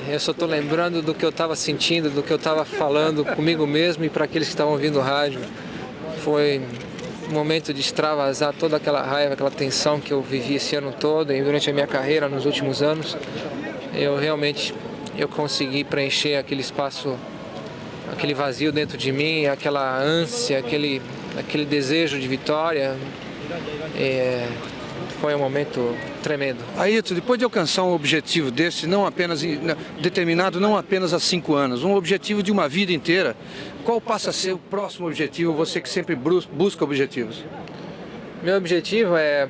Eu só estou lembrando do que eu estava sentindo, do que eu estava falando comigo mesmo e para aqueles que estavam ouvindo o rádio. Foi um momento de extravasar toda aquela raiva, aquela tensão que eu vivi esse ano todo e durante a minha carreira, nos últimos anos. Eu consegui preencher aquele espaço, aquele vazio dentro de mim, aquela ânsia, aquele desejo de vitória. Foi um momento tremendo. Ayrton, depois de alcançar um objetivo desse, determinado não apenas há 5 anos, um objetivo de uma vida inteira, qual passa a ser o próximo objetivo, você que sempre busca objetivos? Meu objetivo é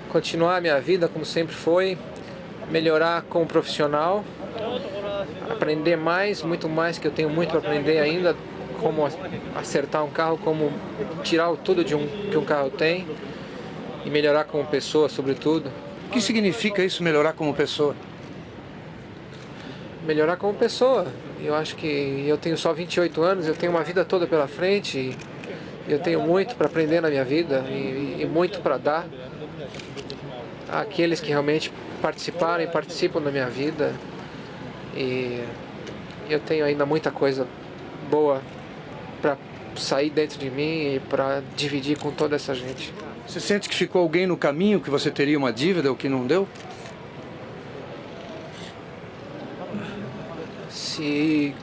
continuar a minha vida como sempre foi, melhorar como profissional, aprender mais, muito mais, que eu tenho muito para aprender ainda, como acertar um carro, como tirar tudo que um carro tem e melhorar como pessoa, sobretudo. O que significa isso, melhorar como pessoa? Melhorar como pessoa. Eu acho que eu tenho só 28 anos, eu tenho uma vida toda pela frente e eu tenho muito para aprender na minha vida e muito para dar àqueles que realmente participaram e participam da minha vida. E eu tenho ainda muita coisa boa para sair dentro de mim e para dividir com toda essa gente. Você sente que ficou alguém no caminho, que você teria uma dívida ou que não deu? Se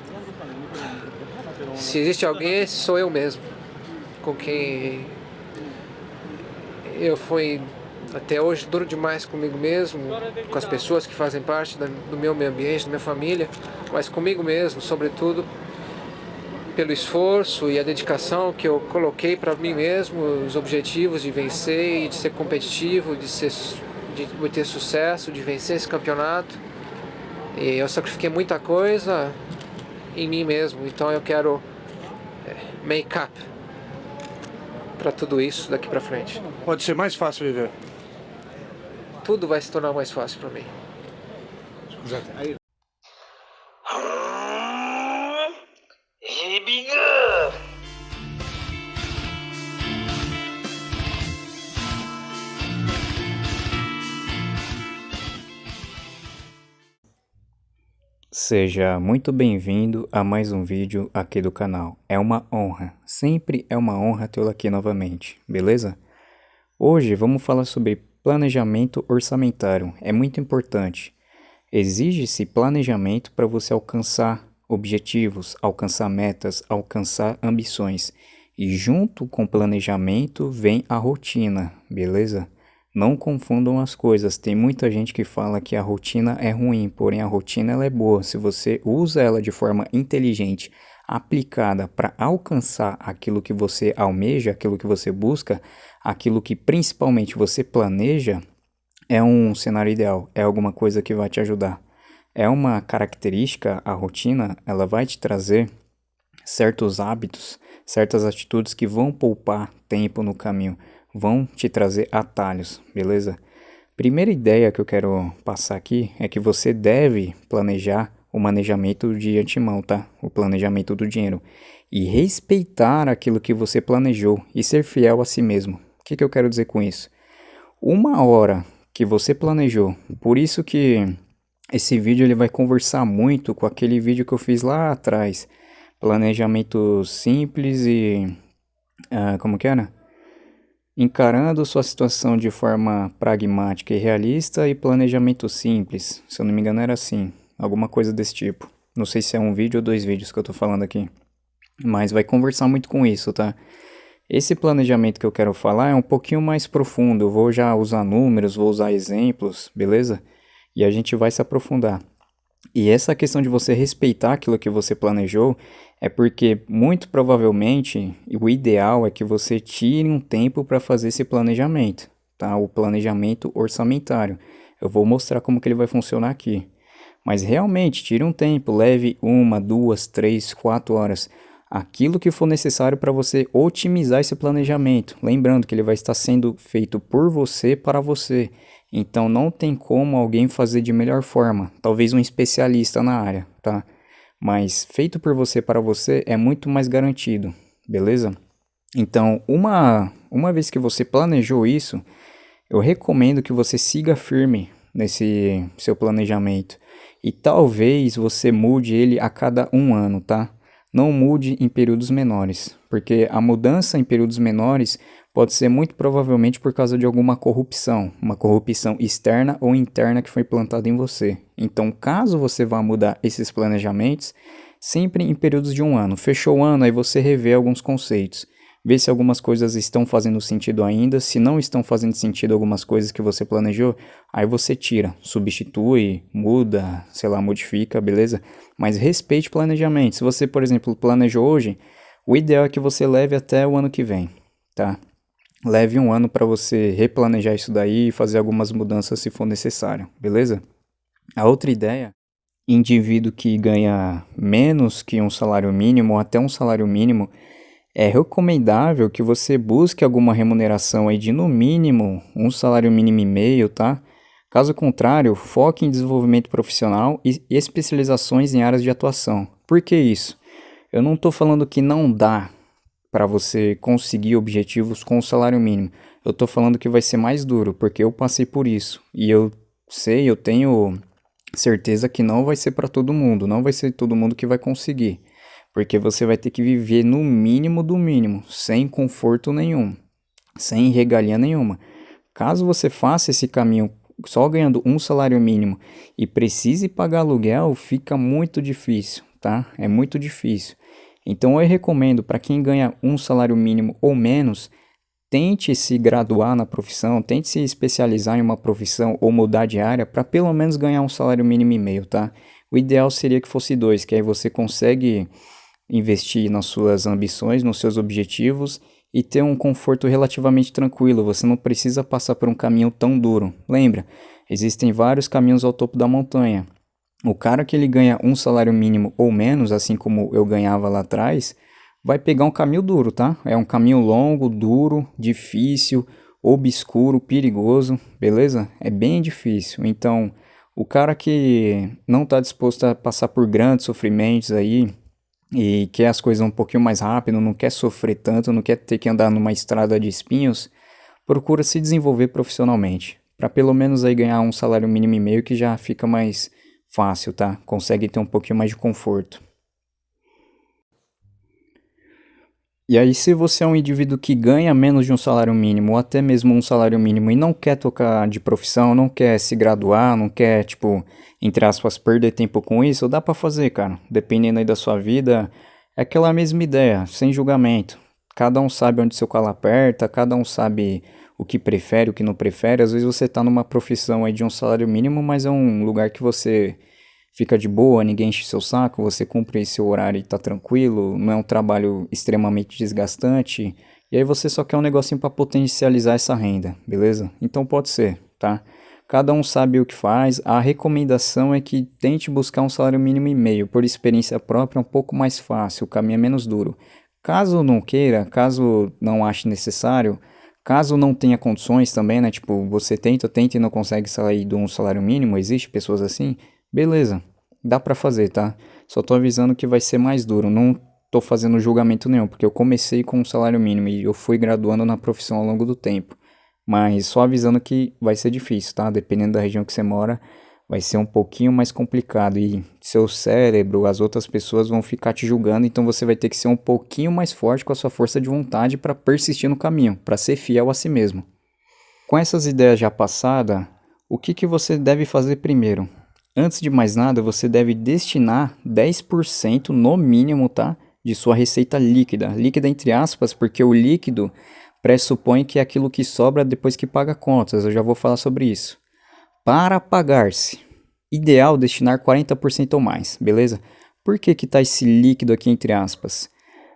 existe alguém, sou eu mesmo, com quem eu fui até hoje duro demais comigo mesmo, com as pessoas que fazem parte do meu meio ambiente, da minha família, mas comigo mesmo, sobretudo, pelo esforço e a dedicação que eu coloquei para mim mesmo, os objetivos de vencer e de ser competitivo, de ter sucesso, de vencer esse campeonato. E eu sacrifiquei muita coisa em mim mesmo, então eu quero make up para tudo isso daqui para frente. Pode ser mais fácil viver. Tudo vai se tornar mais fácil para mim. Seja muito bem-vindo a mais um vídeo aqui do canal. É uma honra, sempre é uma honra tê-lo aqui novamente, beleza? Hoje vamos falar sobre planejamento orçamentário, é muito importante. Exige-se planejamento para você alcançar objetivos, alcançar metas, alcançar ambições. E junto com o planejamento vem a rotina, beleza? Não confundam as coisas, tem muita gente que fala que a rotina é ruim, porém a rotina ela é boa. Se você usa ela de forma inteligente, aplicada para alcançar aquilo que você almeja, aquilo que você busca, aquilo que principalmente você planeja, é um cenário ideal, é alguma coisa que vai te ajudar. É uma característica, a rotina, ela vai te trazer certos hábitos, certas atitudes que vão poupar tempo no caminho, vão te trazer atalhos, beleza? Primeira ideia que eu quero passar aqui é que você deve planejar o manejamento de antemão, tá? O planejamento do dinheiro. E respeitar aquilo que você planejou e ser fiel a si mesmo. O que eu quero dizer com isso? Uma hora que você planejou, por isso que esse vídeo ele vai conversar muito com aquele vídeo que eu fiz lá atrás. Planejamento simples e... como que era? Encarando sua situação de forma pragmática e realista e planejamento simples. Se eu não me engano era assim, alguma coisa desse tipo. Não sei se é um vídeo ou 2 vídeos que eu tô falando aqui. Mas vai conversar muito com isso, tá? Esse planejamento que eu quero falar é um pouquinho mais profundo. Eu vou já usar números, vou usar exemplos, beleza? E a gente vai se aprofundar. E essa questão de você respeitar aquilo que você planejou é porque, muito provavelmente, o ideal é que você tire um tempo para fazer esse planejamento, tá? O planejamento orçamentário. Eu vou mostrar como que ele vai funcionar aqui. Mas realmente, tire um tempo, leve 1, 2, 3, 4 horas. Aquilo que for necessário para você otimizar esse planejamento. Lembrando que ele vai estar sendo feito por você para você. Então não tem como alguém fazer de melhor forma, talvez um especialista na área, tá? Mas feito por você para você é muito mais garantido, beleza? Então, uma vez que você planejou isso, eu recomendo que você siga firme nesse seu planejamento e talvez você mude ele a cada um ano, tá? Não mude em períodos menores, porque a mudança em períodos menores pode ser muito provavelmente por causa de alguma corrupção, uma corrupção externa ou interna que foi plantada em você. Então, caso você vá mudar esses planejamentos, sempre em períodos de um ano. Fechou o ano, aí você revê alguns conceitos. Vê se algumas coisas estão fazendo sentido ainda. Se não estão fazendo sentido algumas coisas que você planejou, aí você tira, substitui, muda, sei lá, modifica, beleza? Mas respeite o planejamento. Se você, por exemplo, planejou hoje, o ideal é que você leve até o ano que vem, tá? Leve um ano para você replanejar isso daí e fazer algumas mudanças se for necessário, beleza? A outra ideia, indivíduo que ganha menos que um salário mínimo ou até um salário mínimo, é recomendável que você busque alguma remuneração aí de no mínimo um salário mínimo e meio, tá? Caso contrário, foque em desenvolvimento profissional e especializações em áreas de atuação. Por que isso? Eu não estou falando que não dá para você conseguir objetivos com o salário mínimo. Eu estou falando que vai ser mais duro, porque eu passei por isso. E eu sei, eu tenho certeza que não vai ser para todo mundo, não vai ser todo mundo que vai conseguir. Porque você vai ter que viver no mínimo do mínimo, sem conforto nenhum, sem regalia nenhuma. Caso você faça esse caminho só ganhando um salário mínimo e precise pagar aluguel, fica muito difícil, tá? É muito difícil. Então eu recomendo para quem ganha um salário mínimo ou menos, tente se graduar na profissão, tente se especializar em uma profissão ou mudar de área para pelo menos ganhar um salário mínimo e meio, tá? O ideal seria que fosse dois, que aí você consegue investir nas suas ambições, nos seus objetivos e ter um conforto relativamente tranquilo. Você não precisa passar por um caminho tão duro. Lembra, existem vários caminhos ao topo da montanha. O cara que ele ganha um salário mínimo ou menos, assim como eu ganhava lá atrás, vai pegar um caminho duro, tá? É um caminho longo, duro, difícil, obscuro, perigoso, beleza? É bem difícil. Então, o cara que não está disposto a passar por grandes sofrimentos aí, e quer as coisas um pouquinho mais rápido, não quer sofrer tanto, não quer ter que andar numa estrada de espinhos, procura se desenvolver profissionalmente, para pelo menos aí ganhar um salário mínimo e meio que já fica mais fácil, tá? Consegue ter um pouquinho mais de conforto. E aí, se você é um indivíduo que ganha menos de um salário mínimo, ou até mesmo um salário mínimo, e não quer tocar de profissão, não quer se graduar, não quer, tipo, entre aspas, perder tempo com isso, dá pra fazer, cara. Dependendo aí da sua vida, é aquela mesma ideia, sem julgamento. Cada um sabe onde seu calo aperta, cada um sabe o que prefere, o que não prefere. Às vezes você tá numa profissão aí de um salário mínimo, mas é um lugar que você fica de boa, ninguém enche seu saco, você cumpre seu horário e tá tranquilo, não é um trabalho extremamente desgastante, e aí você só quer um negocinho para potencializar essa renda, beleza? Então pode ser, tá? Cada um sabe o que faz, a recomendação é que tente buscar um salário mínimo e meio, por experiência própria é um pouco mais fácil, o caminho é menos duro. Caso não queira, caso não ache necessário, caso não tenha condições também, né? Tipo, você tenta e não consegue sair de um salário mínimo, existe pessoas assim? Beleza, dá pra fazer, tá? Só tô avisando que vai ser mais duro, não tô fazendo julgamento nenhum, porque eu comecei com um salário mínimo e eu fui graduando na profissão ao longo do tempo. Mas só avisando que vai ser difícil, tá? Dependendo da região que você mora, vai ser um pouquinho mais complicado e seu cérebro, as outras pessoas vão ficar te julgando, então você vai ter que ser um pouquinho mais forte com a sua força de vontade para persistir no caminho, para ser fiel a si mesmo. Com essas ideias já passadas, o que você deve fazer primeiro? Antes de mais nada, você deve destinar 10% no mínimo, tá? De sua receita líquida. Líquida entre aspas, porque o líquido pressupõe que é aquilo que sobra depois que paga contas. Eu já vou falar sobre isso. Para pagar-se, ideal destinar 40% ou mais, beleza? Por que que tá esse líquido aqui entre aspas?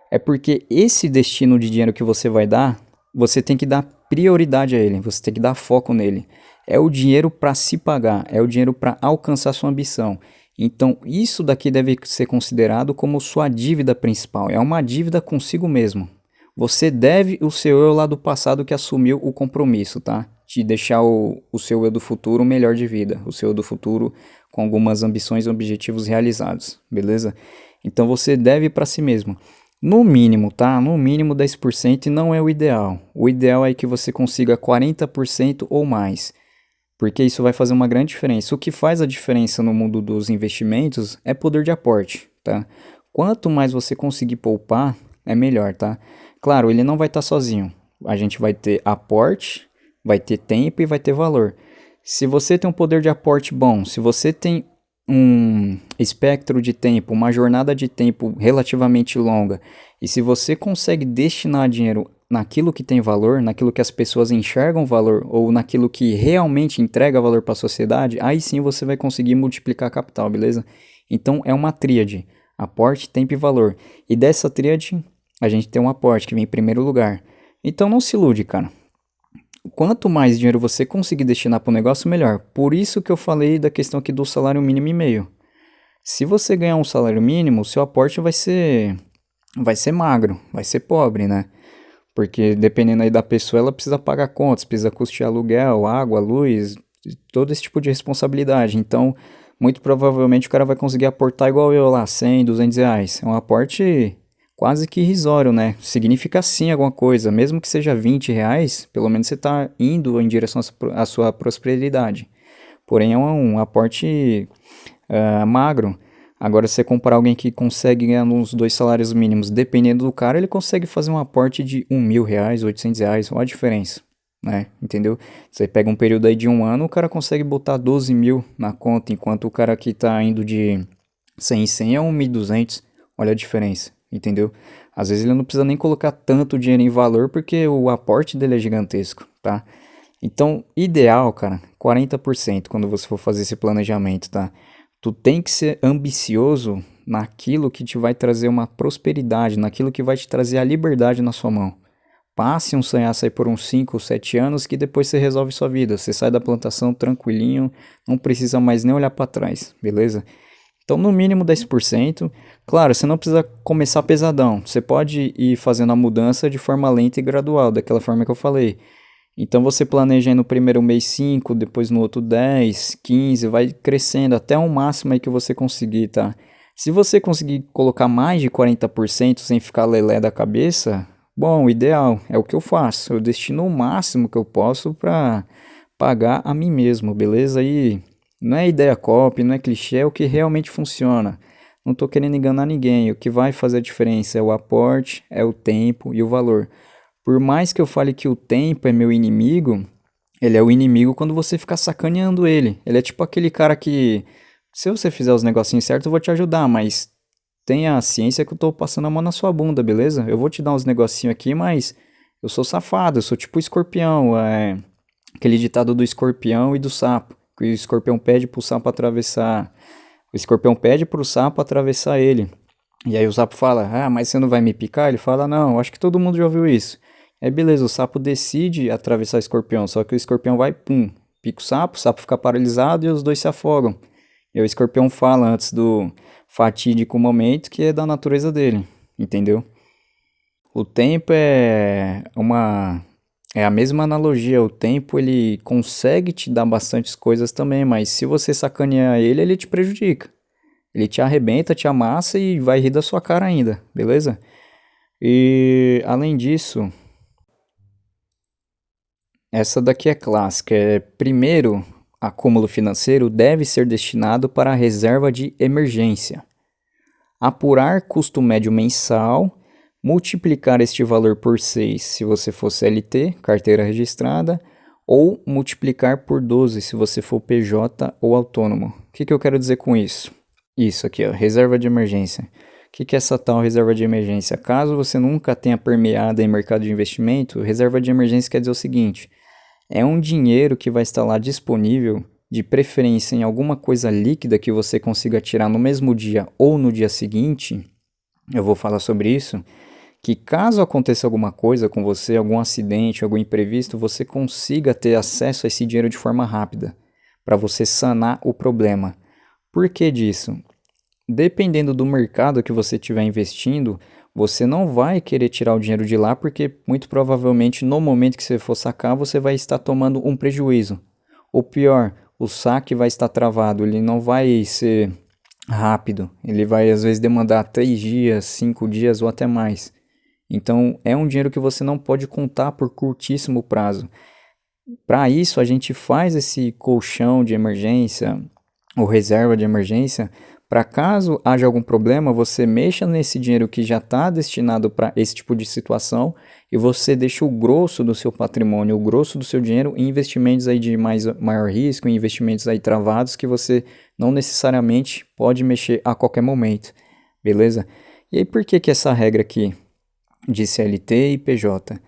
É porque esse destino de dinheiro que você vai dar, você tem que dar prioridade a ele, você tem que dar foco nele. É o dinheiro para se pagar, é o dinheiro para alcançar sua ambição. Então, isso daqui deve ser considerado como sua dívida principal. É uma dívida consigo mesmo. Você deve o seu eu lá do passado que assumiu o compromisso, tá? De deixar o seu eu do futuro melhor de vida. O seu eu do futuro com algumas ambições e objetivos realizados, beleza? Então, você deve para si mesmo. No mínimo, tá? No mínimo 10% e não é o ideal. O ideal é que você consiga 40% ou mais, porque isso vai fazer uma grande diferença. O que faz a diferença no mundo dos investimentos é poder de aporte, tá? Quanto mais você conseguir poupar, é melhor, tá? Claro, ele não vai estar sozinho. A gente vai ter aporte, vai ter tempo e vai ter valor. Se você tem um poder de aporte bom, se você tem um espectro de tempo, uma jornada de tempo relativamente longa, e se você consegue destinar dinheiro naquilo que tem valor, naquilo que as pessoas enxergam valor, ou naquilo que realmente entrega valor para a sociedade, aí sim você vai conseguir multiplicar capital, beleza? Então é uma tríade: aporte, tempo e valor. E dessa tríade, a gente tem um aporte que vem em primeiro lugar. Então não se ilude, cara. Quanto mais dinheiro você conseguir destinar para o negócio, melhor. Por isso que eu falei da questão aqui do salário mínimo e meio. Se você ganhar um salário mínimo, seu aporte vai ser magro, vai ser pobre, né? Porque dependendo aí da pessoa, ela precisa pagar contas, precisa custear aluguel, água, luz, todo esse tipo de responsabilidade. Então, muito provavelmente o cara vai conseguir aportar igual eu lá, 100, 200 reais. É um aporte quase que irrisório, né? Significa sim alguma coisa, mesmo que seja 20 reais, pelo menos você está indo em direção à sua prosperidade. Porém, é um aporte magro. Agora, se você comparar alguém que consegue ganhar uns 2 salários mínimos, dependendo do cara, ele consegue fazer um aporte de R$ 1.000, R$ 800, olha a diferença, né? Entendeu? Você pega um período aí de um ano, o cara consegue botar 12 mil na conta, enquanto o cara que tá indo de 100 em 100 é 1.200, olha a diferença, entendeu? Às vezes ele não precisa nem colocar tanto dinheiro em valor, porque o aporte dele é gigantesco, tá? Então, ideal, cara, 40% quando você for fazer esse planejamento, tá? Tu tem que ser ambicioso naquilo que te vai trazer uma prosperidade, naquilo que vai te trazer a liberdade na sua mão. Passe um sanhaço aí por uns 5 ou 7 anos que depois você resolve sua vida. Você sai da plantação tranquilinho, não precisa mais nem olhar para trás, beleza? Então, no mínimo 10%. Claro, você não precisa começar pesadão. Você pode ir fazendo a mudança de forma lenta e gradual, daquela forma que eu falei. Então você planeja aí no primeiro mês 5, depois no outro 10, 15, vai crescendo até o máximo aí que você conseguir, tá? Se você conseguir colocar mais de 40% sem ficar lelé da cabeça, bom, o ideal é o que eu faço. Eu destino o máximo que eu posso para pagar a mim mesmo, beleza? E não é ideia copy, não é clichê, é o que realmente funciona. Não tô querendo enganar ninguém. O que vai fazer a diferença é o aporte, é o tempo e o valor. Por mais que eu fale que o tempo é meu inimigo, ele é o inimigo quando você ficar sacaneando ele. Ele é tipo aquele cara que, se você fizer os negocinhos certos, eu vou te ajudar, mas tenha a ciência que eu tô passando a mão na sua bunda, beleza? Eu vou te dar uns negocinhos aqui, mas eu sou safado, eu sou tipo escorpião, aquele ditado do escorpião e do sapo, que o escorpião pede pro sapo atravessar, o escorpião pede pro sapo atravessar ele. E aí o sapo fala: "Ah, mas você não vai me picar?" Ele fala: "Não, acho que todo mundo já ouviu isso." Aí beleza, o sapo decide atravessar o escorpião, só que o escorpião vai, pum, pica o sapo fica paralisado e os dois se afogam. E aí o escorpião fala antes do fatídico momento que é da natureza dele, entendeu? O tempo é a mesma analogia. O tempo ele consegue te dar bastantes coisas também, mas se você sacanear ele, ele te prejudica. Ele te arrebenta, te amassa e vai rir da sua cara ainda, beleza? E além disso, essa daqui é clássica. Primeiro, acúmulo financeiro deve ser destinado para a reserva de emergência. Apurar custo médio mensal, multiplicar este valor por 6 se você for CLT, carteira registrada, ou multiplicar por 12 se você for PJ ou autônomo. O que eu quero dizer com isso? Isso aqui, ó, reserva de emergência. O que é essa tal reserva de emergência? Caso você nunca tenha permeado em mercado de investimento, reserva de emergência quer dizer o seguinte: é um dinheiro que vai estar lá disponível, de preferência em alguma coisa líquida que você consiga tirar no mesmo dia ou no dia seguinte. Eu vou falar sobre isso. Que caso aconteça alguma coisa com você, algum acidente, algum imprevisto, você consiga ter acesso a esse dinheiro de forma rápida, para você sanar o problema. Por que disso? Dependendo do mercado que você estiver investindo, você não vai querer tirar o dinheiro de lá, porque muito provavelmente no momento que você for sacar, você vai estar tomando um prejuízo. Ou pior, o saque vai estar travado, ele não vai ser rápido. Ele vai às vezes demandar 3 dias, 5 dias ou até mais. Então é um dinheiro que você não pode contar por curtíssimo prazo. Para isso a gente faz esse colchão de emergência ou reserva de emergência para caso haja algum problema, você mexa nesse dinheiro que já está destinado para esse tipo de situação e você deixa o grosso do seu patrimônio, o grosso do seu dinheiro em investimentos aí de maior risco, em investimentos aí travados que você não necessariamente pode mexer a qualquer momento, beleza? E aí por que essa regra aqui de CLT e PJ?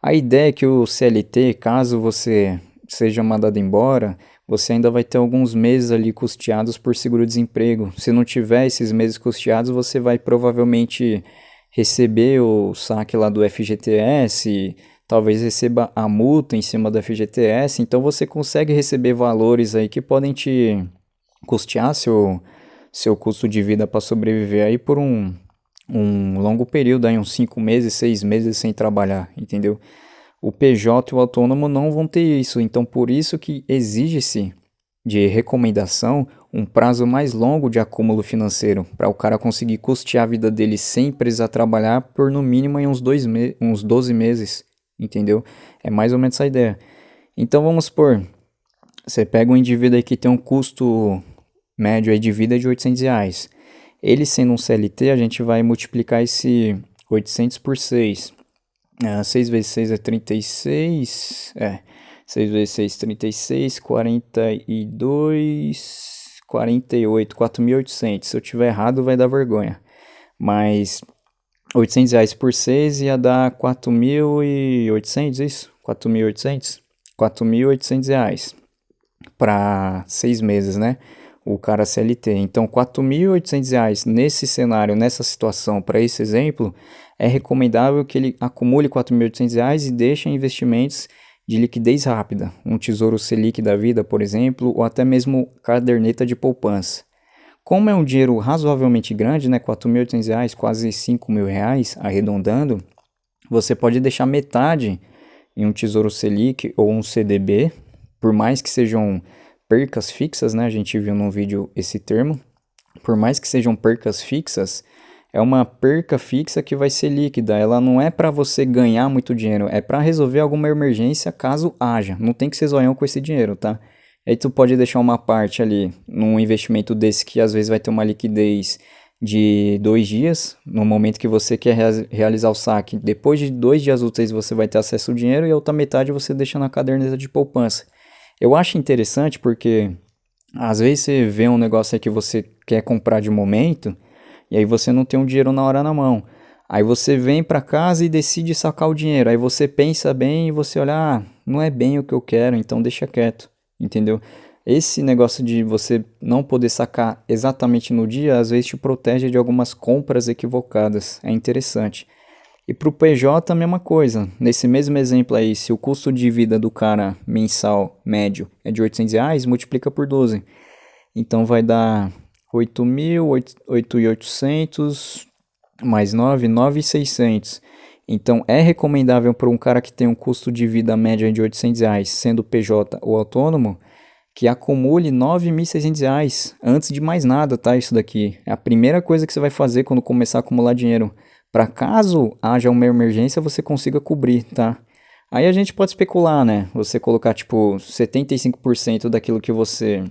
A ideia é que o CLT, caso você seja mandado embora, você ainda vai ter alguns meses ali custeados por seguro-desemprego. Se não tiver esses meses custeados, você vai provavelmente receber o saque lá do FGTS, talvez receba a multa em cima do FGTS, então você consegue receber valores aí que podem te custear seu custo de vida para sobreviver aí por um longo período, aí uns 5 meses, 6 meses sem trabalhar, entendeu? O PJ e o autônomo não vão ter isso, então por isso que exige-se de recomendação um prazo mais longo de acúmulo financeiro, para o cara conseguir custear a vida dele sem precisar trabalhar por no mínimo em uns 12 meses, entendeu? É mais ou menos essa ideia. Então vamos supor, você pega um indivíduo aí que tem um custo médio aí de vida de R$ 800. Ele sendo um CLT, a gente vai multiplicar esse 800 por 6. 6 vezes 6 é 36. 6 vezes 6 36, 42, 48, 4.800. Se eu tiver errado, vai dar vergonha. Mas R$ 800 por 6 ia dar 4.800, isso? 4.800? R$ 4.800 para 6 meses, né? O cara CLT. Então, R$ 4.800 nesse cenário, nessa situação, para esse exemplo, é recomendável que ele acumule R$ 4.800 e deixe em investimentos de liquidez rápida, um Tesouro Selic da vida, por exemplo, ou até mesmo caderneta de poupança. Como é um dinheiro razoavelmente grande, né, R$ 4.800, quase R$ 5.000, arredondando, você pode deixar metade em um Tesouro Selic ou um CDB, por mais que sejam percas fixas, né? A gente viu num vídeo esse termo. Por mais que sejam percas fixas, é uma perca fixa que vai ser líquida. Ela não é para você ganhar muito dinheiro, é para resolver alguma emergência caso haja. Não tem que ser zoião com esse dinheiro, tá? Aí tu pode deixar uma parte ali num investimento desse que às vezes vai ter uma liquidez de 2 dias, no momento que você quer realizar o saque. Depois de 2 dias úteis você vai ter acesso ao dinheiro e a outra metade você deixa na caderneta de poupança. Eu acho interessante porque às vezes você vê um negócio aí que você quer comprar de momento e aí você não tem um dinheiro na hora na mão. Aí você vem para casa e decide sacar o dinheiro. Aí você pensa bem e você olha, não é bem o que eu quero, então deixa quieto, entendeu? Esse negócio de você não poder sacar exatamente no dia, às vezes te protege de algumas compras equivocadas. É interessante. E para o PJ a mesma coisa. Nesse mesmo exemplo aí, se o custo de vida do cara mensal médio é de R$ 800, multiplica por 12. Então vai dar 8.800 mais 9, 9.600. Então é recomendável para um cara que tem um custo de vida médio de R$ 800, sendo PJ ou autônomo, que acumule R$ 9.600 antes de mais nada, tá? Isso daqui é a primeira coisa que você vai fazer quando começar a acumular dinheiro. Para caso haja uma emergência, você consiga cobrir, tá? Aí a gente pode especular, né? Você colocar tipo 75% daquilo que você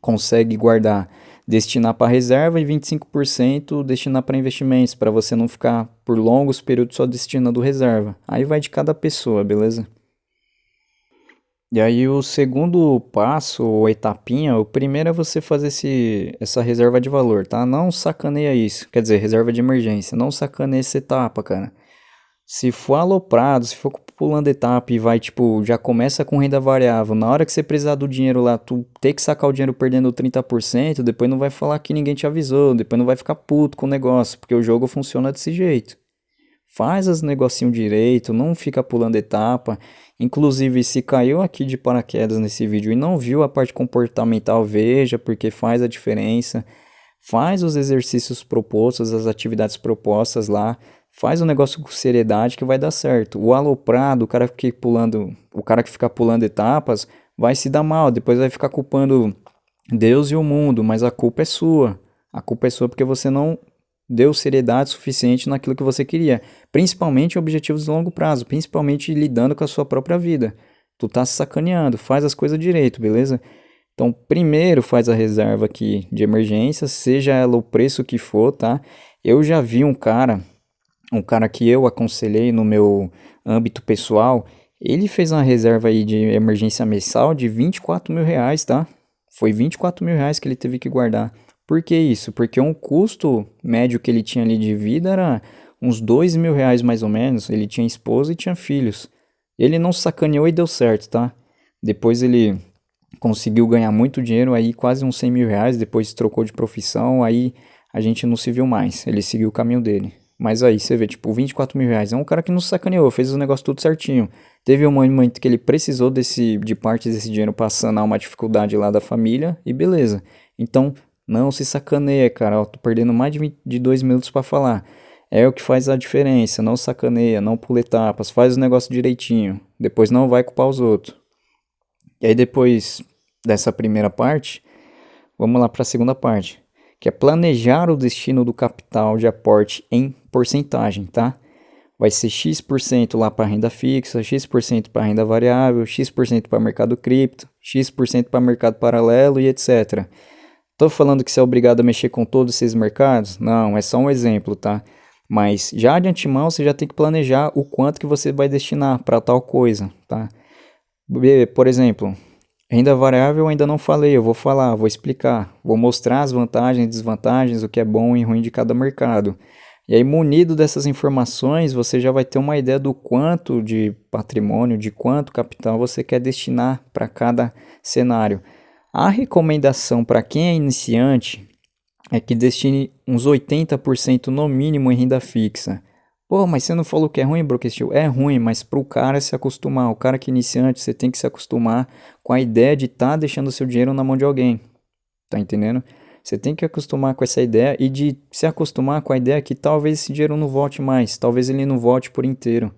consegue guardar, destinar para reserva e 25% destinar para investimentos, para você não ficar por longos períodos só destinando reserva. Aí vai de cada pessoa, beleza? E aí o segundo passo, ou etapinha, o primeiro é você fazer essa reserva de valor, tá? Não sacaneia isso, quer dizer, reserva de emergência, não sacaneia essa etapa, cara. Se for aloprado, se for pulando etapa e vai, tipo, já começa com renda variável, na hora que você precisar do dinheiro lá, tu ter que sacar o dinheiro perdendo 30%, depois não vai falar que ninguém te avisou, depois não vai ficar puto com o negócio, porque o jogo funciona desse jeito. Faz os negocinhos direito, não fica pulando etapa. Inclusive, se caiu aqui de paraquedas nesse vídeo e não viu a parte comportamental, veja, porque faz a diferença. Faz os exercícios propostos, as atividades propostas lá. Faz o negócio com seriedade que vai dar certo. O aloprado, o cara que fica pulando etapas, vai se dar mal. Depois vai ficar culpando Deus e o mundo, mas a culpa é sua. A culpa é sua porque você não deu seriedade suficiente naquilo que você queria, principalmente em objetivos de longo prazo, principalmente lidando com a sua própria vida. Tu tá se sacaneando, faz as coisas direito, beleza? Então, primeiro faz a reserva aqui de emergência, seja ela o preço que for, tá? Eu já vi um cara que eu aconselhei no meu âmbito pessoal, ele fez uma reserva aí de emergência mensal de R$ 24.000, tá? Foi R$ 24.000 que ele teve que guardar. Por que isso? Porque um custo médio que ele tinha ali de vida era uns R$ 2.000 mais ou menos. Ele tinha esposa e tinha filhos. Ele não sacaneou e deu certo, tá? Depois ele conseguiu ganhar muito dinheiro, aí quase uns R$ 100.000, depois trocou de profissão, aí a gente não se viu mais. Ele seguiu o caminho dele. Mas aí você vê, tipo, R$ 24.000. É um cara que não sacaneou, fez o negócio tudo certinho. Teve um momento que ele precisou de parte desse dinheiro pra sanar uma dificuldade lá da família e beleza. Então, não se sacaneia, cara. Ó, tô perdendo mais de 2 minutos pra falar. É o que faz a diferença. Não sacaneia, não pula etapas, faz o negócio direitinho. Depois não vai culpar os outros. E aí depois dessa primeira parte, vamos lá para a segunda parte, que é planejar o destino do capital de aporte em porcentagem, tá? Vai ser X% lá para renda fixa, X% para renda variável, X% para mercado cripto, X% para mercado paralelo e etc. Tô falando que você é obrigado a mexer com todos esses mercados? Não, é só um exemplo, tá? Mas já de antemão você já tem que planejar o quanto que você vai destinar para tal coisa, tá? Por exemplo, renda variável eu ainda não falei, eu vou falar, vou explicar, vou mostrar as vantagens e desvantagens, o que é bom e ruim de cada mercado. E aí, munido dessas informações, você já vai ter uma ideia do quanto de patrimônio, de quanto capital você quer destinar para cada cenário. A recomendação para quem é iniciante é que destine uns 80% no mínimo em renda fixa. Pô, mas você não falou que é ruim, Broquestil? É ruim, mas para o cara se acostumar, o cara que é iniciante, você tem que se acostumar com a ideia de estar deixando o seu dinheiro na mão de alguém. Tá entendendo? Você tem que acostumar com essa ideia e de se acostumar com a ideia que talvez esse dinheiro não volte mais, talvez ele não volte por inteiro.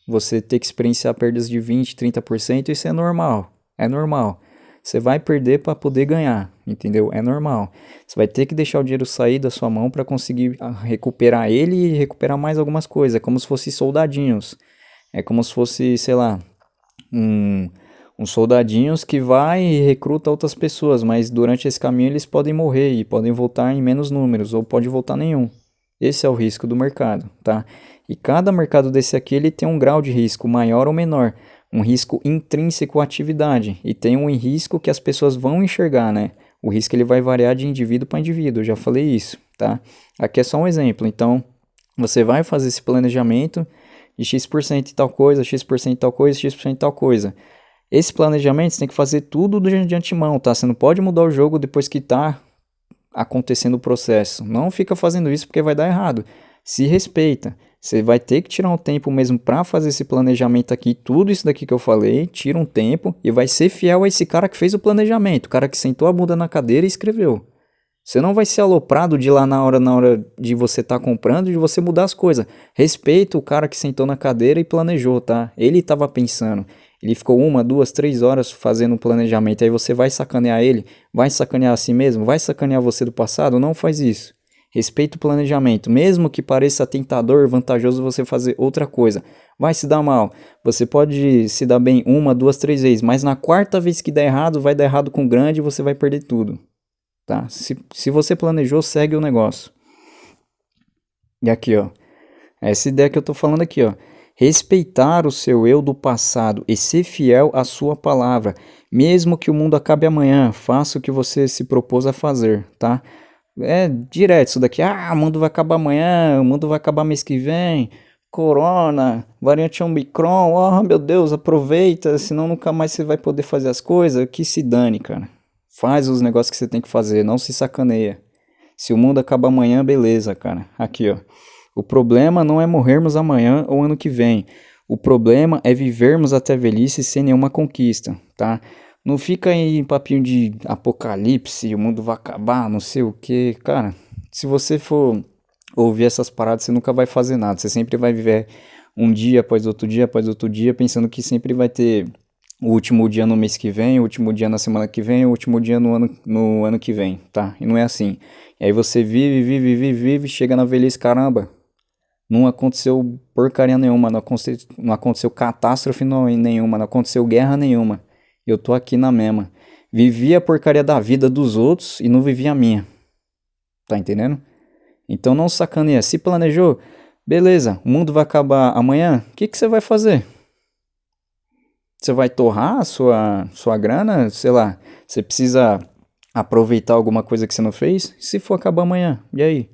Você ter que experienciar perdas de 20, 30%, isso é normal. É normal. Você vai perder para poder ganhar, entendeu? É normal. Você vai ter que deixar o dinheiro sair da sua mão para conseguir recuperar ele e recuperar mais algumas coisas. É como se fossem soldadinhos. É como se fosse, sei lá, uns soldadinhos que vai e recruta outras pessoas, mas durante esse caminho eles podem morrer e podem voltar em menos números ou pode voltar nenhum. Esse é o risco do mercado, tá? E cada mercado desse aqui ele tem um grau de risco maior ou menor, um risco intrínseco à atividade e tem um risco que as pessoas vão enxergar, né? O risco ele vai variar de indivíduo para indivíduo, eu já falei isso, tá? Aqui é só um exemplo, então você vai fazer esse planejamento de X% de tal coisa, X% de tal coisa, X% de tal coisa. Esse planejamento você tem que fazer tudo de antemão, tá? Você não pode mudar o jogo depois que tá acontecendo o processo. Não fica fazendo isso porque vai dar errado. Se respeita. Você vai ter que tirar um tempo mesmo para fazer esse planejamento aqui, tudo isso daqui que eu falei, tira um tempo e vai ser fiel a esse cara que fez o planejamento, o cara que sentou a bunda na cadeira e escreveu. Você não vai ser aloprado de lá na hora de você estar comprando, de você mudar as coisas. Respeita o cara que sentou na cadeira e planejou, tá? Ele estava pensando. Ele ficou 1, 2, 3 horas fazendo um planejamento. Aí você vai sacanear ele? Vai sacanear a si mesmo? Vai sacanear você do passado? Não faz isso. Respeita o planejamento. Mesmo que pareça tentador, vantajoso você fazer outra coisa. Vai se dar mal. Você pode se dar bem 1, 2, 3 vezes. Mas na quarta vez que der errado, vai dar errado com grande e você vai perder tudo. Tá? Se você planejou, segue o negócio. E aqui, ó. Essa ideia que eu tô falando aqui, ó. Respeitar o seu eu do passado e ser fiel à sua palavra. Mesmo que o mundo acabe amanhã, faça o que você se propôs a fazer, tá? É direto isso daqui. Ah, o mundo vai acabar amanhã, o mundo vai acabar mês que vem. Corona, variante Omicron. Oh, meu Deus, aproveita, senão nunca mais você vai poder fazer as coisas. Que se dane, cara. Faz os negócios que você tem que fazer, não se sacaneia. Se o mundo acabar amanhã, beleza, cara. Aqui, ó. O problema não é morrermos amanhã ou ano que vem. O problema é vivermos até a velhice sem nenhuma conquista, tá? Não fica aí em papinho de apocalipse, o mundo vai acabar, não sei o que. Cara, se você for ouvir essas paradas, você nunca vai fazer nada. Você sempre vai viver um dia após outro dia, pensando que sempre vai ter o último dia no mês que vem, o último dia na semana que vem, o último dia no ano que vem, tá? E não é assim. E aí você vive, chega na velhice, caramba, não aconteceu porcaria nenhuma, não aconteceu catástrofe nenhuma, não aconteceu guerra nenhuma. Eu tô aqui na mesma. Vivi a porcaria da vida dos outros e não vivi a minha. Tá entendendo? Então não sacaneia. Se planejou, beleza, o mundo vai acabar amanhã, o que você vai fazer? Você vai torrar a sua grana? Sei lá, você precisa aproveitar alguma coisa que você não fez? Se for acabar amanhã, e aí?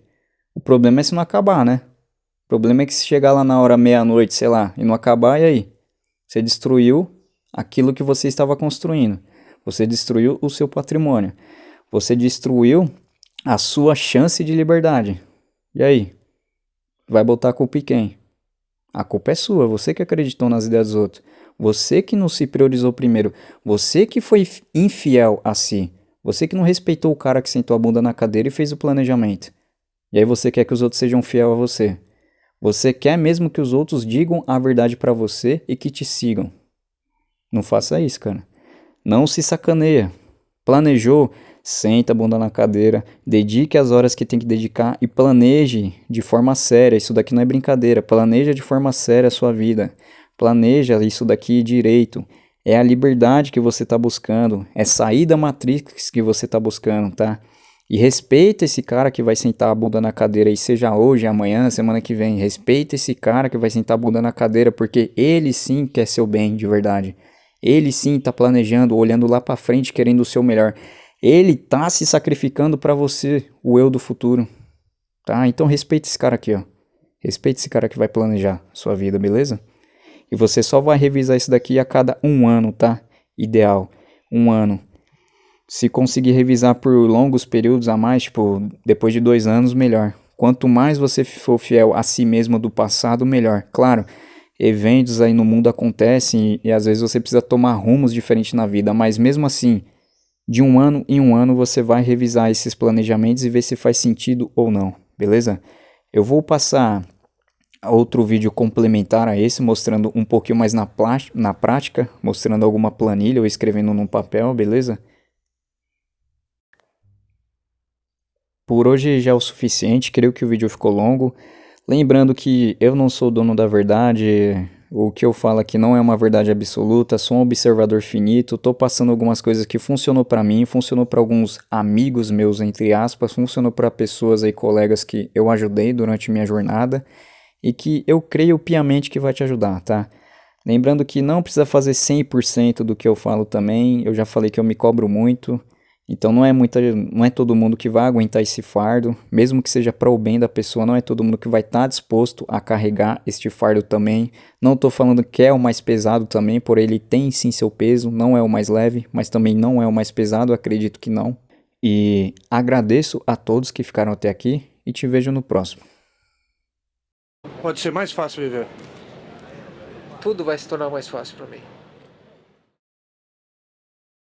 O problema é se não acabar, né? O problema é que se chegar lá na hora meia-noite, sei lá, e não acabar, e aí? Você destruiu aquilo que você estava construindo. Você destruiu o seu patrimônio. Você destruiu a sua chance de liberdade. E aí? Vai botar a culpa em quem? A culpa é sua, você que acreditou nas ideias dos outros. Você que não se priorizou primeiro. Você que foi infiel a si. Você que não respeitou o cara que sentou a bunda na cadeira e fez o planejamento. E aí você quer que os outros sejam fiel a você. Você quer mesmo que os outros digam a verdade pra você e que te sigam. Não faça isso, cara. Não se sacaneia. Planejou, senta a bunda na cadeira, dedique as horas que tem que dedicar e planeje de forma séria. Isso daqui não é brincadeira. Planeja de forma séria a sua vida. Planeja isso daqui direito. É a liberdade que você está buscando. É sair da Matrix que você está buscando, tá? E respeita esse cara que vai sentar a bunda na cadeira aí, seja hoje, amanhã, semana que vem. Respeita esse cara que vai sentar a bunda na cadeira, porque ele sim quer seu bem de verdade. Ele sim tá planejando, olhando lá pra frente, querendo o seu melhor. Ele tá se sacrificando pra você, o eu do futuro. Tá? Então respeita esse cara aqui, ó. Respeita esse cara que vai planejar sua vida, beleza? E você só vai revisar isso daqui a cada 1 ano, tá? Ideal, 1 ano. Se conseguir revisar por longos períodos a mais, tipo, depois de 2 anos, melhor. Quanto mais você for fiel a si mesmo do passado, melhor. Claro, eventos aí no mundo acontecem e às vezes você precisa tomar rumos diferentes na vida, mas mesmo assim, de 1 ano em 1 ano você vai revisar esses planejamentos e ver se faz sentido ou não, beleza? Eu vou passar outro vídeo complementar a esse, mostrando um pouquinho mais na prática, mostrando alguma planilha ou escrevendo num papel, beleza? Por hoje já é o suficiente, creio que o vídeo ficou longo. Lembrando que eu não sou dono da verdade, o que eu falo aqui não é uma verdade absoluta, sou um observador finito, tô passando algumas coisas que funcionou pra mim, funcionou pra alguns amigos meus, entre aspas, funcionou pra pessoas aí, colegas que eu ajudei durante minha jornada e que eu creio piamente que vai te ajudar, tá? Lembrando que não precisa fazer 100% do que eu falo também, eu já falei que eu me cobro muito. Então não é todo mundo que vai aguentar esse fardo, mesmo que seja para o bem da pessoa, não é todo mundo que vai estar disposto a carregar este fardo também. Não estou falando que é o mais pesado também, por ele tem sim seu peso, não é o mais leve, mas também não é o mais pesado, acredito que não. E agradeço a todos que ficaram até aqui e te vejo no próximo. Pode ser mais fácil viver. Tudo vai se tornar mais fácil para mim.